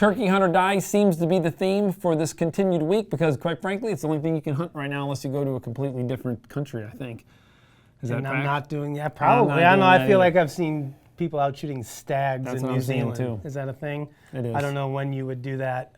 Turkey Hunt or Die seems to be the theme for this continued week because, quite frankly, it's the only thing you can hunt right now unless you go to a completely different country, I think. Is that and fact? I'm not doing that. Probably. I don't know. I feel like I've seen people out shooting stags in New Zealand. Too. Is that a thing? It is. I don't know when you would do that.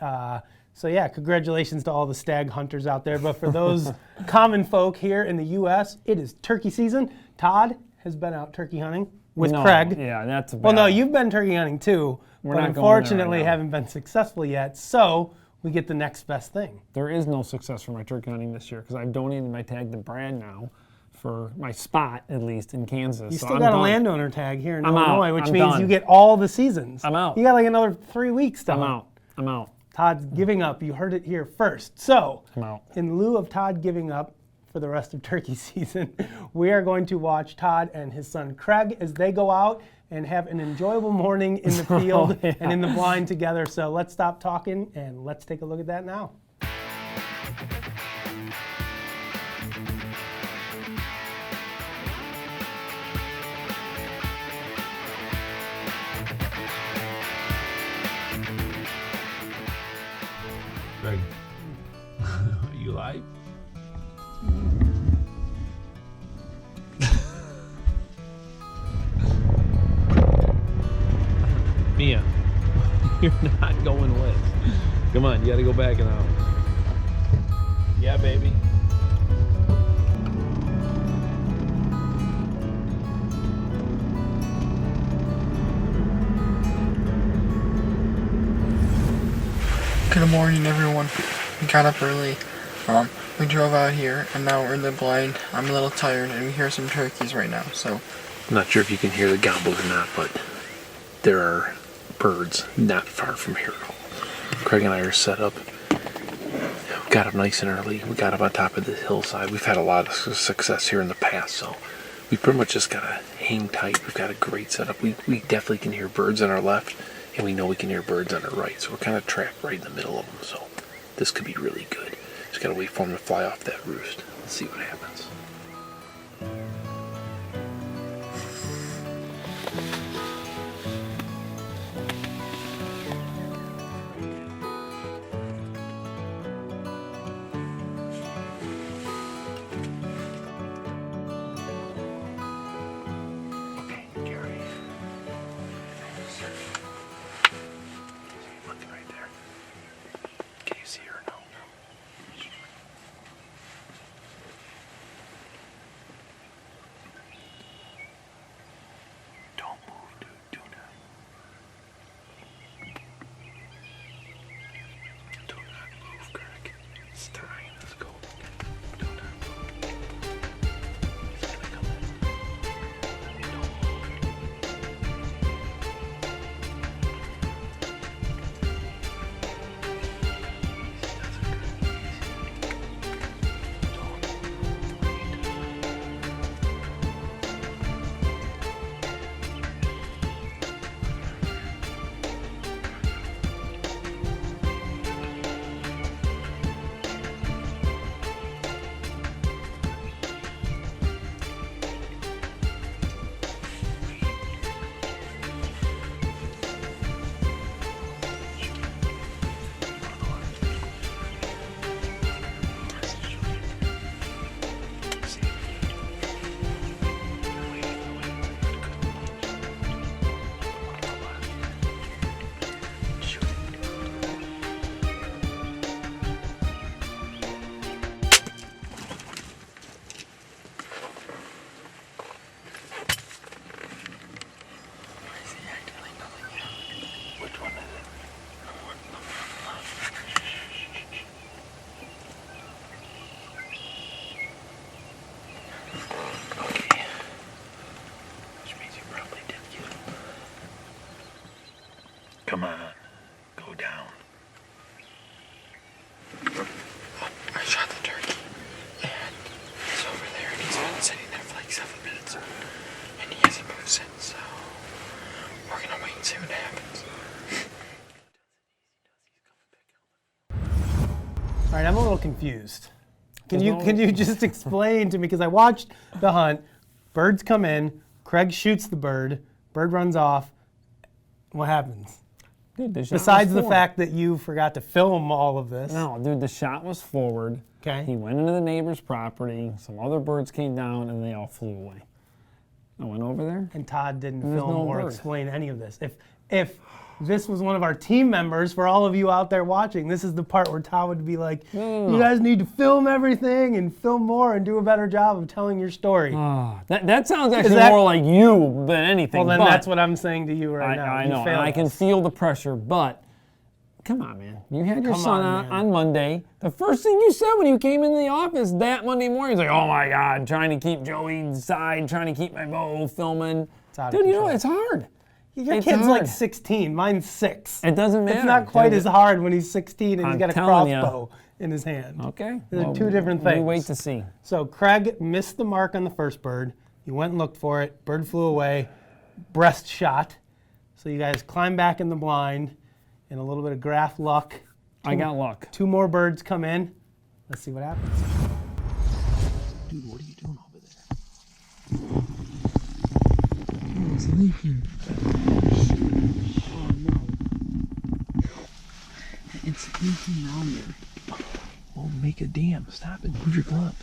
So yeah, congratulations to all the stag hunters out there. But for those common folk here in the U.S., it is turkey season. Todd has been out turkey hunting with Craig. Yeah, that's a bad. Well, no, you've been turkey hunting too, We're but not unfortunately going there right now. haven't been successful yet. So we get the next best thing. There is no success for my turkey hunting this year because I've donated my tag to Brad now for my spot, at least, in Kansas. You so still I'm got done. a landowner tag here in I'm Illinois, out. which I'm means done. you get all the seasons. I'm out. You got like another 3 weeks to I'm hunt. out. I'm out. Todd's giving up. You heard it here first. So, I'm out. in lieu of Todd giving up for the rest of turkey season, we are going to watch Todd and his son Craig as they go out and have an enjoyable morning in the field and in the blind together. So let's stop talking and let's take a look at that now. Craig, are you live? Mia, you're not going west. Come on, you gotta go back and out. Yeah, baby. Good morning, everyone. We got up early. We drove out here, and now we're in the blind. I'm a little tired, and we hear some turkeys right now. So, I'm not sure if you can hear the gobblers or not, but there are birds not far from here at all. Craig and I are set up. We got up nice and early. We got up on top of this hillside. We've had a lot of success here in the past, so we pretty much just gotta hang tight. We've got a great setup. We definitely can hear birds on our left, and we know we can hear birds on our right, so we're kind of trapped right in the middle of them, so this could be really good. Just gotta wait for them to fly off that roost. Let's see what happens. Okay, Gary. Looking right there. Can you see her? No. Don't move, dude. Do not. Do not move, Greg. It's time. Let's go. Do not move. He's gonna come in. Don't move. Which one is it? Okay. Which means you probably did get him. Come on. Go down. I shot the turkey, and he's over there, and he's been sitting there for like 7 minutes, and he hasn't moved since, so we're gonna wait and see what happens. All right, I'm a little confused. Can you just explain to me, because I watched the hunt, birds come in, Craig shoots the bird runs off. What happens? Dude, the shot Besides was the forward. fact that you forgot to film all of this. No, dude, the shot was forward. Okay. He went into the neighbor's property. Some other birds came down, and they all flew away. I went over there. And Todd didn't There's film no or bird. explain any of this. If this was one of our team members, for all of you out there watching, this is the part where Todd would be like, you guys need to film everything and film more and do a better job of telling your story. That sounds actually that- more like you than anything. Well, then but that's what I'm saying to you right now. I You know, and failed I can us. feel the pressure, but come on, man. You had your Come son on, man. on Monday. The first thing you said when you came into the office that Monday morning was like, oh my God, trying to keep Joey inside, trying to keep my bow filming. out of Dude, you know, control. it's hard. Your It's kid's like hard. 16. Mine's 6. It doesn't matter. It's not quite Dude, as hard when he's 16 and he's I'm got a telling ya. crossbow in his hand. Okay. They're two different things. We wait to see. So Craig missed the mark on the first bird. You went and looked for it. Bird flew away. Breast shot. So you guys climb back in the blind and a little bit of Graf luck. I got luck. 2 more birds come in. Let's see what happens. Dude, what are you doing over there? It's leaking. Oh no. It's leaking down there. Well, make a dam. Stop it. Move your gloves.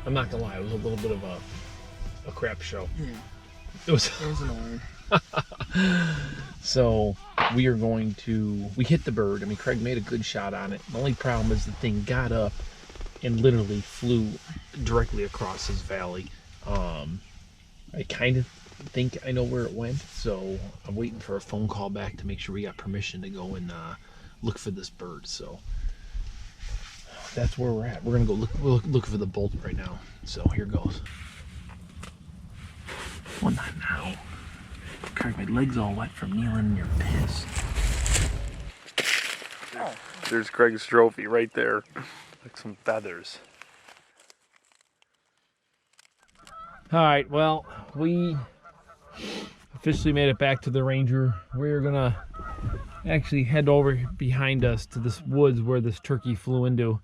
I'm not gonna lie, it was a little bit of a crap show. Yeah, It was. it was annoying. So we hit the bird. I mean, Craig made a good shot on it. The only problem is the thing got up and literally flew directly across his valley. I kind of think I know where it went, so I'm waiting for a phone call back to make sure we got permission to go and look for this bird. So that's where we're at. We're gonna go look for the bolt right now. So here goes. Well, not now. Craig, my leg's all wet from kneeling in your piss. There's Craig's trophy right there. Like some feathers. All right, well, we officially made it back to the Ranger. We're gonna actually head over behind us to this woods where this turkey flew into.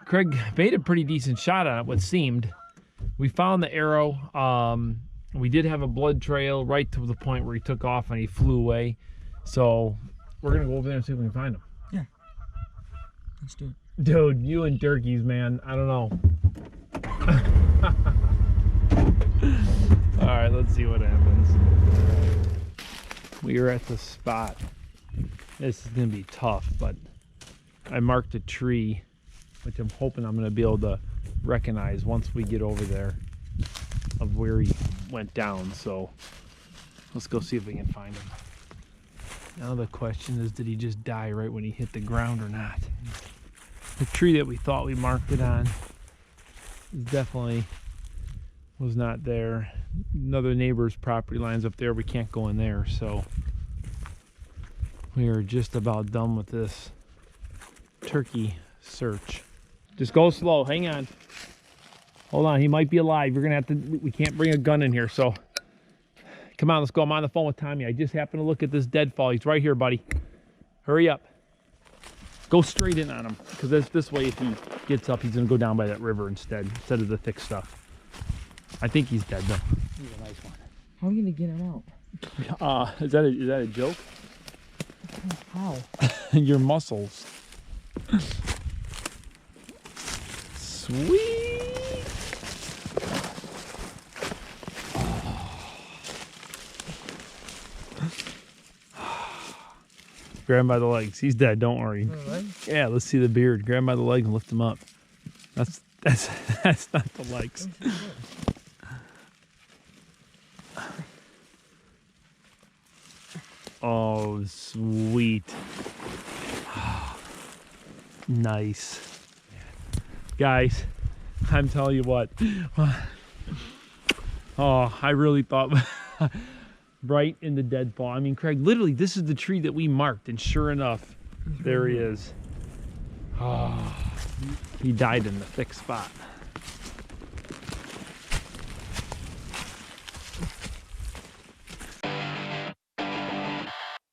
Craig made a pretty decent shot on it, what seemed. We found the arrow. We did have a blood trail right to the point where he took off and he flew away. So we're gonna go over there and see if we can find him. Yeah. Let's do it. Dude, you and turkeys, man. I don't know. All right, let's see what happens. We are at the spot. This is gonna be tough, but I marked a tree, which I'm hoping I'm gonna be able to recognize once we get over there of where he went down. So let's go see if we can find him. Now the question is, did he just die right when he hit the ground or not? The tree that we thought we marked it on definitely was not there. Another neighbor's property line's up there. We can't go in there, so we are just about done with this turkey search. Just go slow. Hang on. Hold on. He might be alive. You're gonna have to. We can't bring a gun in here, so come on. Let's go. I'm on the phone with Tommy. I just happened to look at this deadfall. He's right here, buddy. Hurry up. Go straight in on him, because this way, if he gets up, he's gonna go down by that river instead of the thick stuff. I think he's dead though. He's a nice one. How are you gonna get him out? Is that a joke? How? Your muscles. sweet. Grab him by the legs. He's dead. Don't worry. Yeah, let's see the beard. Grab him by the legs and lift him up. That's not the legs. Oh, sweet. Nice. Guys, I'm telling you what. Oh, I really thought right in the deadfall. I mean, Craig, literally, this is the tree that we marked, and sure enough, there he is. Oh, he died in the thick spot.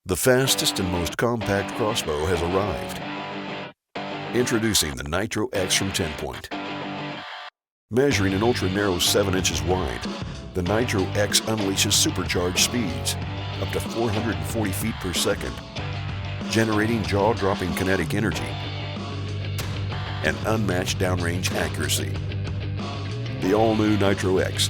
The fastest and most compact crossbow has arrived. Introducing the Nitro X from TenPoint. Measuring an ultra-narrow 7 inches wide, the Nitro X unleashes supercharged speeds, up to 440 feet per second, generating jaw-dropping kinetic energy and unmatched downrange accuracy. The all-new Nitro X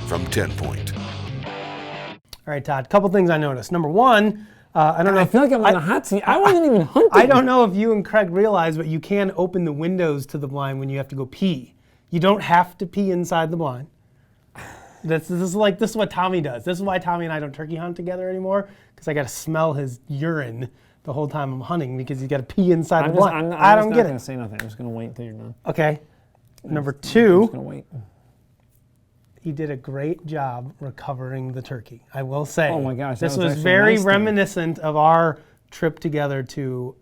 from TenPoint. All right, Todd, a couple things I noticed. Number one, I don't know. I feel like I'm on a hot seat. I wasn't even hunting. I don't know if you and Craig realize, but you can open the windows to the blind when you have to go pee. You don't have to pee inside the blind. This is what Tommy does. This is why Tommy and I don't turkey hunt together anymore, because I got to smell his urine the whole time I'm hunting because he's got to pee inside the blind. I don't get it. I'm not going to say nothing. I'm just going to wait until you're done. Okay. Number I'm just two, going to wait. he did a great job recovering the turkey. I will say. Oh my gosh, this that was was actually very nice, reminiscent of our trip together to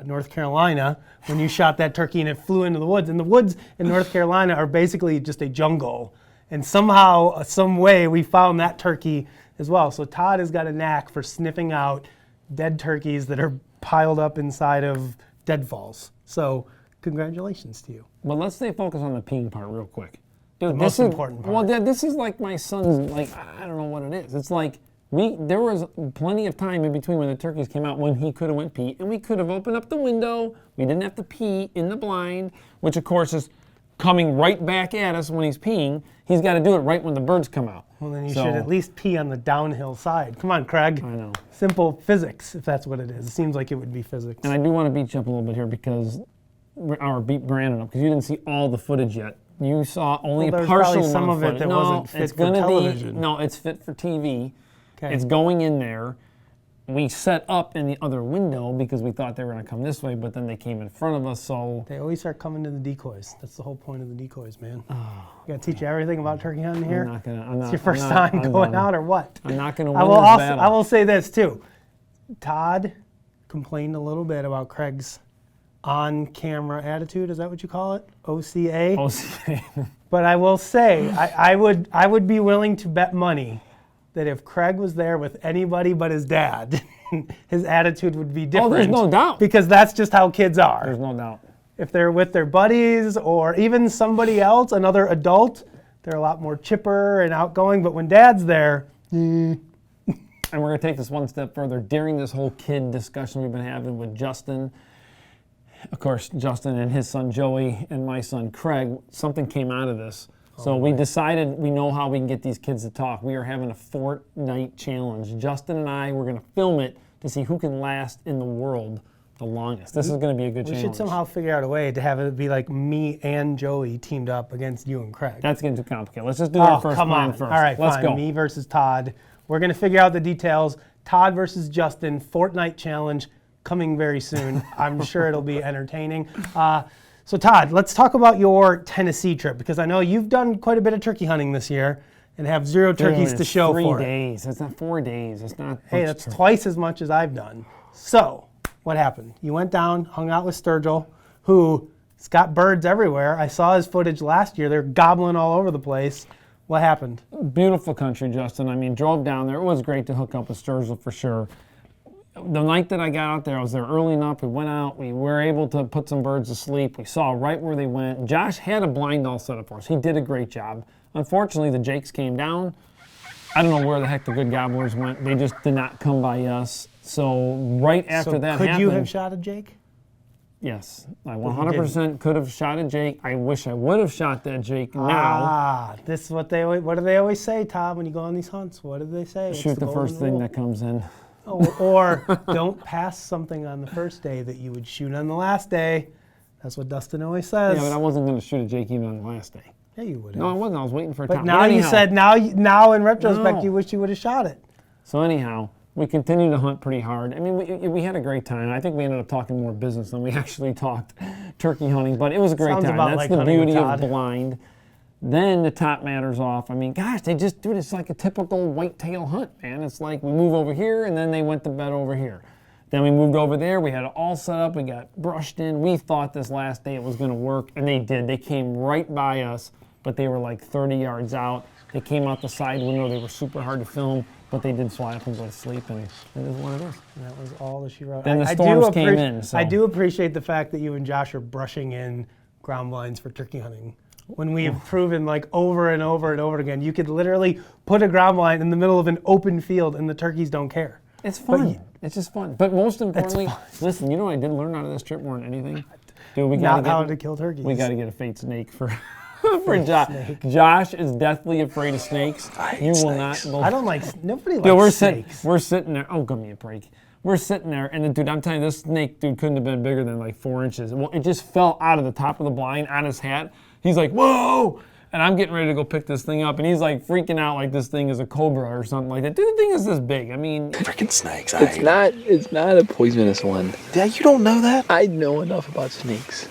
North Carolina when you shot that turkey and it flew into the woods. And the woods in North Carolina are basically just a jungle. And somehow, some way, we found that turkey as well. So Todd has got a knack for sniffing out dead turkeys that are piled up inside of deadfalls. So congratulations to you. But let's stay focused on the peeing part real quick. Dude, The most important part. Well, this is like my son's, like, I don't know what it is. It's like, there was plenty of time in between when the turkeys came out when he could have went pee, and we could have opened up the window. We didn't have to pee in the blind, which of course is coming right back at us when he's peeing. He's got to do it right when the birds come out. Well, then you should at least pee on the downhill side. Come on, Craig. I know. Simple physics, if that's what it is. It seems like it would be physics. And I do want to beat you up a little bit here because, or beat Brandon up, because you didn't see all the footage yet. You saw only Well, a there's partial probably some amount of it that no, wasn't fit it's for gonna television. Be, no, it's fit for TV. Okay. It's going in there. We set up in the other window because we thought they were going to come this way, but then they came in front of us, so... They always start coming to the decoys. That's the whole point of the decoys, man. You got to teach you everything about turkey hunting here? I'm not gonna, It's your first time going out or what? I'm not going to win I will this also, battle. I will say this too. Todd complained a little bit about Craig's on-camera attitude. Is that what you call it? OCA? OCA. But I will say, I would be willing to bet money that if Craig was there with anybody but his dad, his attitude would be different. Oh, there's no doubt. Because that's just how kids are. There's no doubt. If they're with their buddies or even somebody else, another adult, they're a lot more chipper and outgoing. But when dad's there, And we're going to take this one step further. During this whole kid discussion we've been having with Justin, of course, Justin and his son Joey and my son Craig, something came out of this. So we decided we know how we can get these kids to talk. We are having a fortnight challenge. Justin and I, we're going to film it to see who can last in the world the longest. This is going to be a good challenge. we should somehow figure out a way to have it be like me and Joey teamed up against you and Craig. That's getting too complicated. Let's just do our first come plan on. first. All right, let's fine. go. Me versus Todd. We're going to figure out the details. Todd versus Justin, fortnight challenge coming very soon. I'm sure it'll be entertaining. So Todd, let's talk about your Tennessee trip, because I know you've done quite a bit of turkey hunting this year and have zero turkeys Dude, to it's show 3 for it. days. It's not 4 days. It's not. Hey, much that's turkey. twice as much as I've done. So, what happened? You went down, hung out with Sturgill, who's got birds everywhere. I saw his footage last year. They're gobbling all over the place. What happened? Beautiful country, Justin. I mean, drove down there. It was great to hook up with Sturgill for sure. The night that I got out there, I was there early enough. We went out. We were able to put some birds to sleep. We saw right where they went. Josh had a blind all set up for us. He did a great job. Unfortunately, the jakes came down. I don't know where the heck the good gobblers went. They just did not come by us. So right after that could happened, you have shot a Jake? Yes, I 100% could have shot a Jake. I wish I would have shot that Jake now. This is what what do they always say, Todd, when you go on these hunts? What do they say? Shoot the first thing that comes in. Or don't pass something on the first day that you would shoot on the last day. That's what Dustin always says. Yeah, but I wasn't going to shoot a Jake even on the last day. Yeah, you would have. No, I wasn't. I was waiting for a But time. now you said, now in retrospect, No. you wish you would have shot it. So anyhow, we continued to hunt pretty hard. I mean, we had a great time. I think we ended up talking more business than we actually talked turkey hunting, but it was a great Sounds time. about That's like the hunting with beauty of Todd. blind. Then the top matters off. I mean, gosh, it's like a typical whitetail hunt, man. It's like we move over here and then they went to bed over here. Then we moved over there. We had it all set up. We got brushed in. We thought this last day it was going to work, and they did. They came right by us, but they were like 30 yards out. They came out the side window. They were super hard to film, but they did fly up and go to sleep, and it is what it is. And that was all that she wrote. Then the I storms do came in, so. I do appreciate the fact that you and Josh are brushing in ground blinds for turkey hunting. When we have proven like over and over and over again, you could literally put a ground blind in the middle of an open field and the turkeys don't care. It's fun. It's just fun. But most importantly, listen, you know what I did learn out of this trip more than anything? Dude, we got Not how to kill turkeys. We got to get a fake snake for Josh. Josh is deathly afraid of snakes. You will not believe. I don't like, nobody likes Dude, snakes. we're sitting there. Oh, give me a break. We're sitting there, and then, dude, I'm telling you, this snake, dude, couldn't have been bigger than like 4 inches. Well, it just fell out of the top of the blind on his hat. He's like, whoa! And I'm getting ready to go pick this thing up, and he's like freaking out like this thing is a cobra or something like that. Dude, the thing is this big. I mean, Freaking snakes. It's not a poisonous one. Yeah, you don't know that? I know enough about snakes.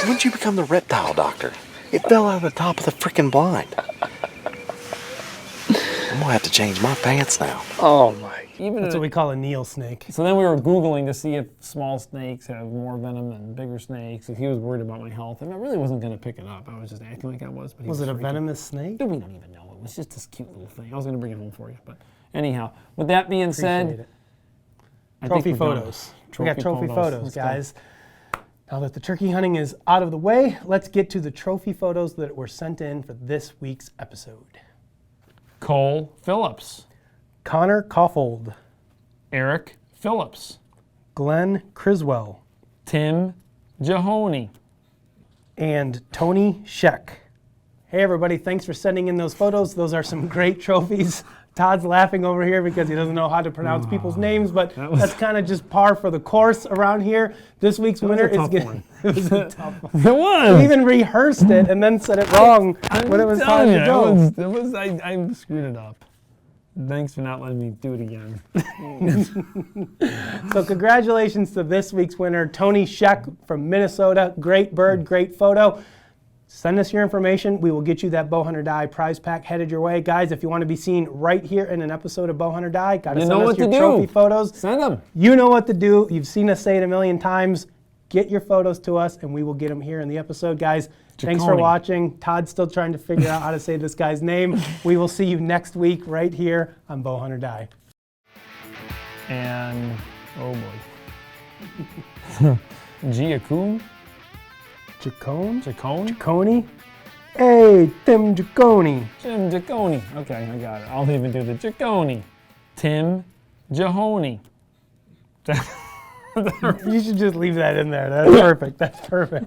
When'd you become the reptile doctor? It fell out of the top of the freaking blind. I'm gonna have to change my pants now. Oh my. That's what we call a Neil snake. So then we were Googling to see if small snakes have more venom than bigger snakes. If he was worried about my health, and I really wasn't going to pick it up. I was just acting like I was. But he Was it a freaking- venomous snake? Dude, we don't even know. It was just this cute little thing. I was going to bring it home for you. But anyhow, with that being Appreciate said, it. I Trophy think we're done. photos. We got trophy photos, Let's go. guys. Now that the turkey hunting is out of the way, let's get to the trophy photos that were sent in for this week's episode. Cole Phillips, Connor Koffold, Eric Phillips, Glenn Criswell, Tim Jahoney, and Tony Scheck. Hey everybody, thanks for sending in those photos. Those are some great trophies. Todd's laughing over here because he doesn't know how to pronounce people's names, but that's kind of just par for the course around here. This week's winner is one. It was a tough one. It was. We even rehearsed it and then said it wrong when it was time to go. I screwed it up. Thanks for not letting me do it again. So congratulations to this week's winner, Tony Scheck from Minnesota. Great bird, great photo. Send us your information. We will get you that Bowhunter Die prize pack headed your way. Guys, if you want to be seen right here in an episode of Bowhunter Die, got to send us your trophy photos. Send them. You know what to do. You've seen us say it a million times. Get your photos to us, and we will get them here in the episode. Guys, thanks for watching. Todd's still trying to figure out how to say this guy's name. We will see you next week right here on Bowhunter Die. And, oh boy. Giacone? Jacone? Jacone? Jacone? Hey, Tim Jacone. Tim Jacone. Okay, I got it. I'll even do the Jacone. Tim Jahoney. You should just leave that in there. That's perfect. That's perfect.